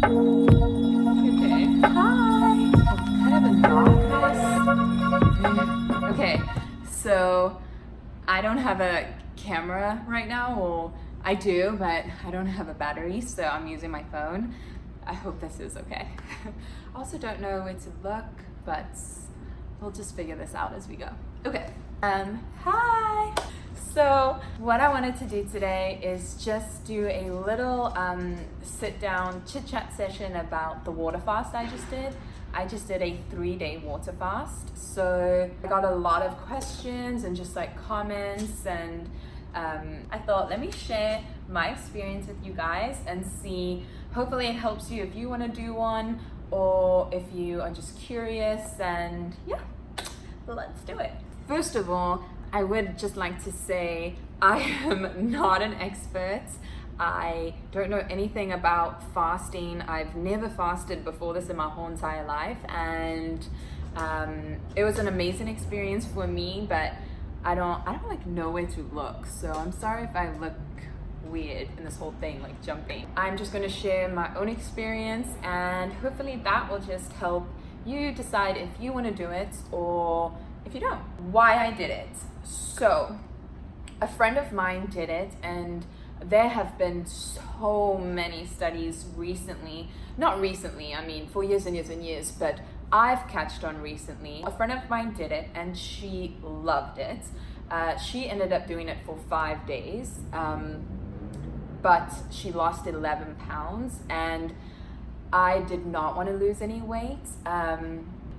Okay. Hi. Kind of in darkness. Okay, so I don't have a camera right now, or I do, but I don't have a battery, so I'm using my phone. I hope this is okay. I also don't know where to look, but we'll just figure this out as we go. Okay. Hi. So what I wanted to do today is just do a little sit down chit chat session about the water fast I just did. I just did a 3-day water fast. So I got a lot of questions and just like comments, and I thought, let me share my experience with you guys and see, hopefully it helps you if you want to do one, or if you are just curious, and yeah, let's do it. First of all, I would just like to say I am not an expert. I don't know anything about fasting. I've never fasted before this in my whole entire life, and it was an amazing experience for me, but I don't like know where to look, so I'm sorry if I look weird in this whole thing, like jumping. I'm just going to share my own experience, and hopefully that will just help you decide if you want to do it or if you don't. Why I did it. So a friend of mine did it, and there have been so many studies recently, not recently, I mean for years and years and years, but I've catched on recently. A friend of mine did it and she loved it. She ended up doing it for 5 days, but she lost 11 pounds, and I did not want to lose any weight.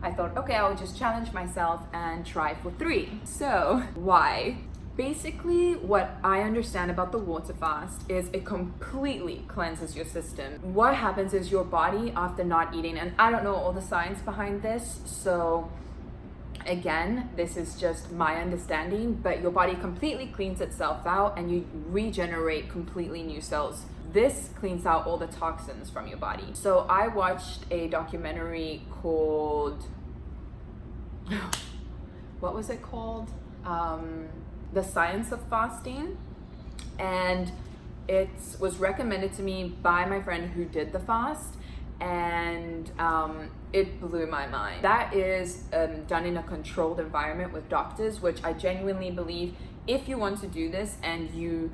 I thought, okay, I'll just challenge myself and try for 3. So why? Basically, what I understand about the water fast is it completely cleanses your system. What happens is your body, after not eating, and I don't know all the science behind this, so again, this is just my understanding, but your body completely cleans itself out and you regenerate completely new cells. This cleans out all the toxins from your body. So I watched a documentary called, what was it called? The Science of Fasting, and it was recommended to me by my friend who did the fast, and it blew my mind. That is done in a controlled environment with doctors, which I genuinely believe if you want to do this and you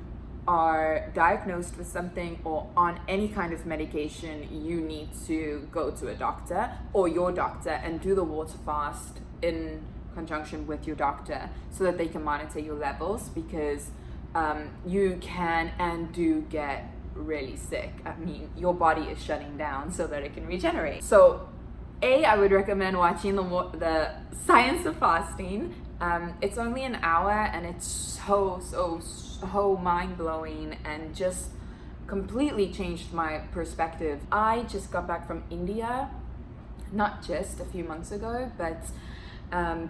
are diagnosed with something or on any kind of medication, you need to go to a doctor or your doctor and do the water fast in conjunction with your doctor so that they can monitor your levels, because you can and do get really sick. I mean, your body is shutting down so that it can regenerate. So I would recommend watching the Science of Fasting. It's only an hour and it's so mind-blowing and just completely changed my perspective. I just got back from India, not just a few months ago, but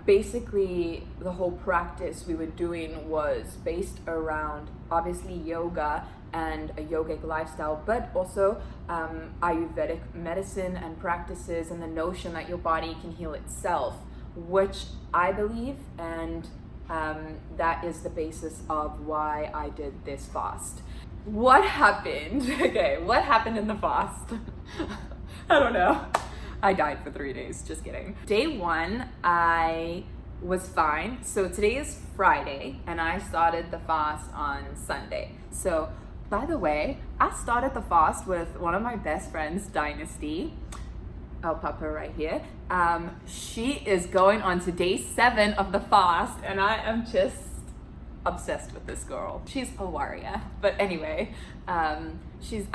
basically the whole practice we were doing was based around obviously yoga and a yogic lifestyle, but also Ayurvedic medicine and practices, and the notion that your body can heal itself, which I believe, and that is the basis of why I did this fast. What happened? Okay, what happened in the fast? I don't know. I died for 3 days, just kidding. Day 1, I was fine. So today is Friday, and I started the fast on Sunday. So, by the way, I started the fast with one of my best friends, Dynasty. I'll pop her right here. She is going on to day 7 of the fast, and I am just obsessed with this girl. She's a warrior. But anyway, I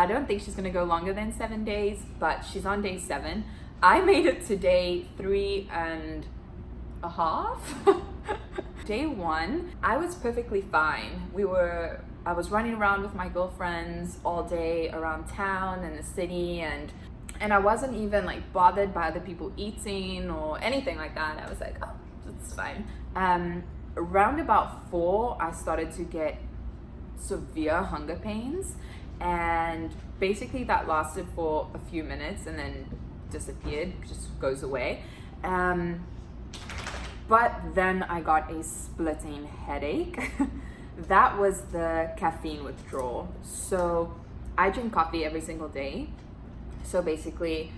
don't think she's gonna go longer than 7 days, but she's on day 7. I made it to day 3.5. Day 1, I was perfectly fine. I was running around with my girlfriends all day around town and the city, and I wasn't even like bothered by other people eating or anything like that. I was like, oh, it's fine. Around about 4, I started to get severe hunger pains, and basically that lasted for a few minutes and then disappeared, just goes away. But then I got a splitting headache. That was the caffeine withdrawal. So I drink coffee every single day. So basically,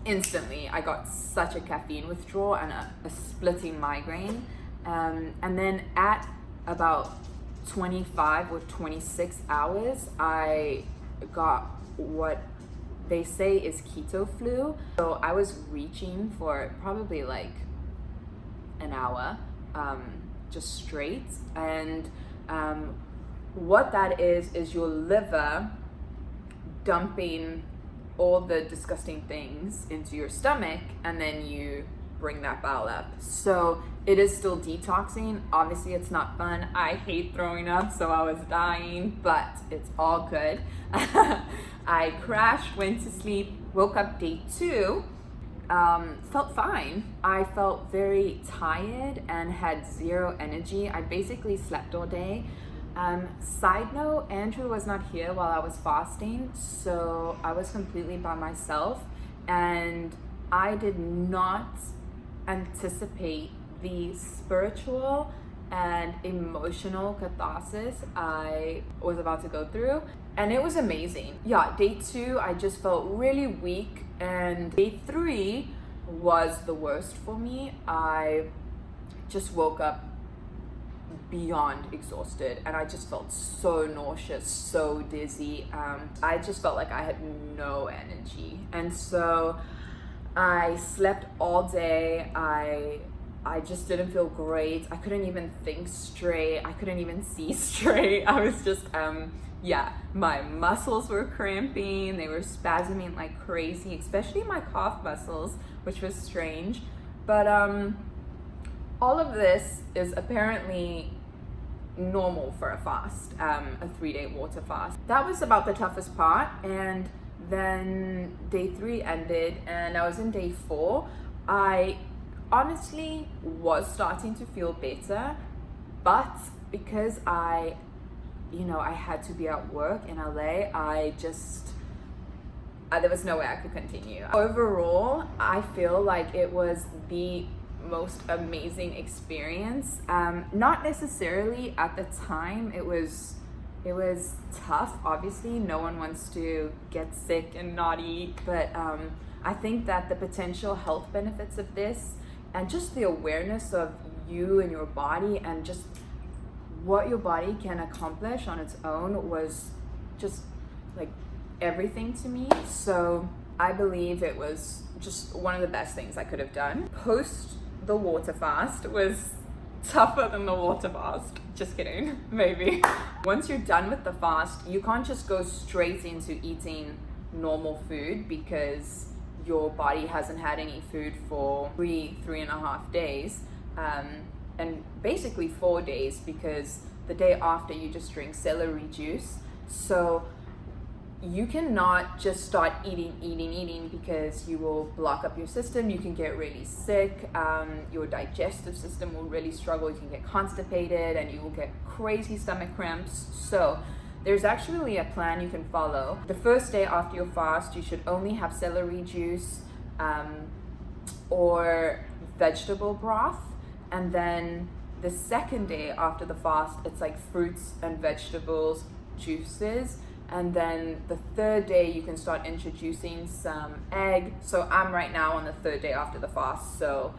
instantly, I got such a caffeine withdrawal and a splitting migraine. And then at about 25 or 26 hours, I got what they say is keto flu. So I was reaching for probably like an hour, just straight. And what that is your liver dumping all the disgusting things into your stomach, and then you bring that bowel up. So it is still detoxing. Obviously it's not fun. I hate throwing up, so I was dying, but it's all good. I crashed, went to sleep, woke up day 2, felt fine. I felt very tired and had zero energy. I basically slept all day. Side note, Andrew was not here while I was fasting, so I was completely by myself, and I did not anticipate the spiritual and emotional catharsis I was about to go through, and it was amazing. Yeah, day 2 I just felt really weak, and day 3 was the worst for me. I just woke up beyond exhausted, and I just felt so nauseous, so dizzy. I just felt like I had no energy, and so I slept all day. I just didn't feel great. I couldn't even think straight. I couldn't even see straight. I was just my muscles were cramping. They were spasming like crazy, especially my calf muscles, which was strange. But all of this is apparently normal for a fast, a 3-day water fast. That was about the toughest part, and then day 3 ended and I was in day 4. I honestly was starting to feel better, but because I had to be at work in LA, there was no way I could continue. Overall, I feel like it was the most amazing experience. Not necessarily at the time. It was tough. Obviously, no one wants to get sick and not eat, but I think that the potential health benefits of this, and just the awareness of you and your body and just what your body can accomplish on its own, was just like everything to me. So I believe it was just one of the best things I could have done. Post the water fast was tougher than the water fast. Just kidding, maybe. Once you're done with the fast, you can't just go straight into eating normal food, because your body hasn't had any food for 3.5 days, and basically 4 days, because the day after you just drink celery juice. So you cannot just start eating, because you will block up your system. You can get really sick. Your digestive system will really struggle. You can get constipated and you will get crazy stomach cramps. So there's actually a plan you can follow. The first day after your fast, you should only have celery juice or vegetable broth. And then the second day after the fast, it's like fruits and vegetables, juices. And then the third day, you can start introducing some egg. So I'm right now on the 3rd day after the fast. So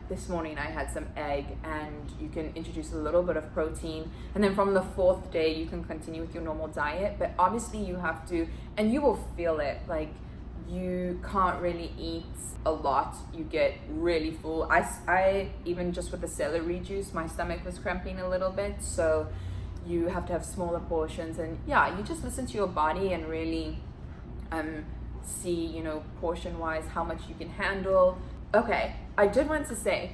this morning I had some egg, and you can introduce a little bit of protein. And then from the 4th day, you can continue with your normal diet. But obviously you have to, and you will feel it, like you can't really eat a lot. You get really full. I even just with the celery juice, my stomach was cramping a little bit. So you have to have smaller portions, and you just listen to your body and really see, portion wise, how much you can handle. Okay, I did want to say,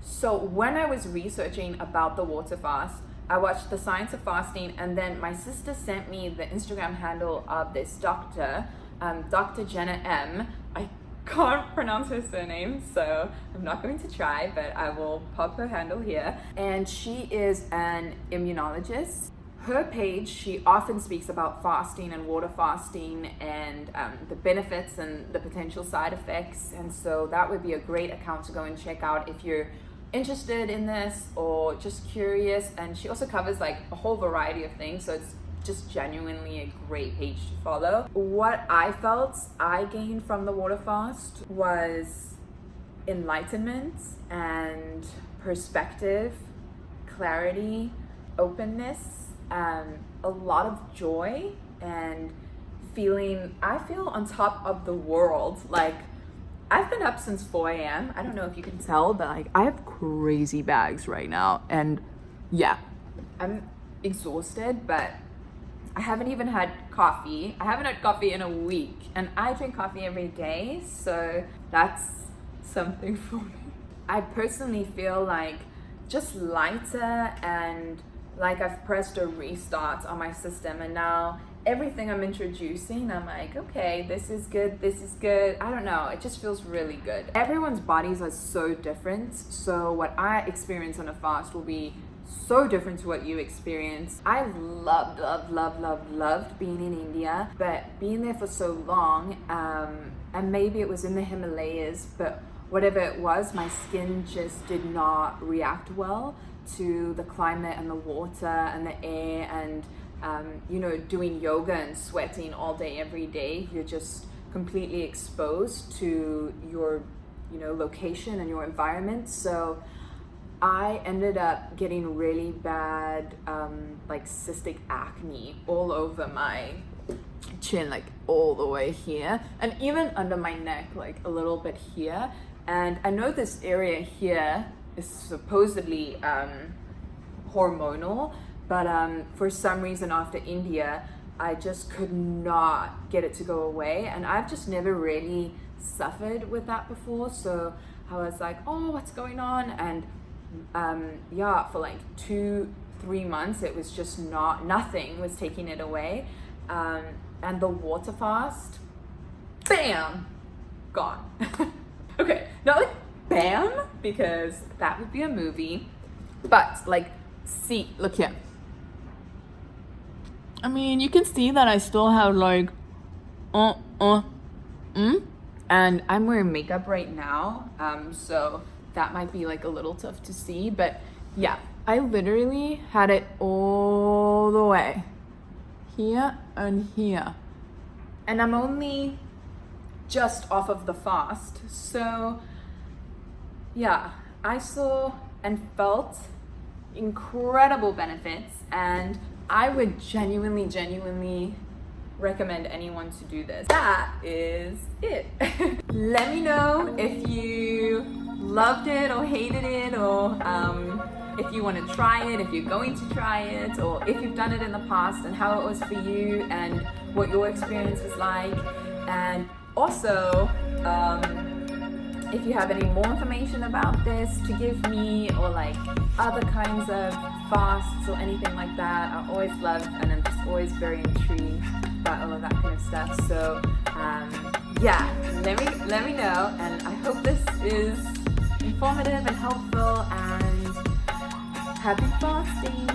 so when I was researching about the water fast, I watched The Science of Fasting, and then my sister sent me the Instagram handle of this doctor, Dr. Jenna M. I can't pronounce her surname, so I'm not going to try, but I will pop her handle here. And she is an immunologist. Her page, she often speaks about fasting and water fasting, and the benefits and the potential side effects. And so that would be a great account to go and check out if you're interested in this or just curious. And she also covers like a whole variety of things, so it's just genuinely a great page to follow. What I felt I gained from the water fast was enlightenment and perspective, clarity, openness, a lot of joy, and I feel on top of the world. Like, I've been up since 4 a.m. I don't know if you can tell, but like I have crazy bags right now, and yeah, I'm exhausted, but I haven't even had coffee. I haven't had coffee in a week, and I drink coffee every day, so that's something for me. I personally feel like just lighter, and like I've pressed a restart on my system, and now everything I'm introducing, I'm like, okay, this is good, this is good. I don't know, it just feels really good. Everyone's bodies are so different, so what I experience on a fast will be so different to what you experience. I loved being in India, but being there for so long, and maybe it was in the Himalayas, but whatever it was, my skin just did not react well to the climate and the water and the air, and doing yoga and sweating all day, every day. You're just completely exposed to your, location and your environment. So I ended up getting really bad, cystic acne all over my chin, like all the way here, and even under my neck, like a little bit here. And I know this area here is supposedly hormonal, but for some reason after India, I just could not get it to go away, and I've just never really suffered with that before. So I was like, oh, what's going on? And for like 2-3 months, it was just nothing was taking it away. And the water fast, bam, gone. Okay, not like bam, because that would be a movie, but like, see, look here. I mean, you can see that I still have like, and I'm wearing makeup right now, so that might be like a little tough to see, but yeah, I literally had it all the way here and here, and I'm only just off of the fast. So yeah, I saw and felt incredible benefits, and I would genuinely recommend anyone to do this. That is it. Let me know if you loved it or hated it, or if you want to try it, if you're going to try it, or if you've done it in the past and how it was for you and what your experience was like. And also, if you have any more information about this to give me, or like other kinds of fasts or anything like that, I always love, and I'm just always very intrigued about all of that kind of stuff. So yeah, let me know, and I hope this is informative and helpful, and happy fasting.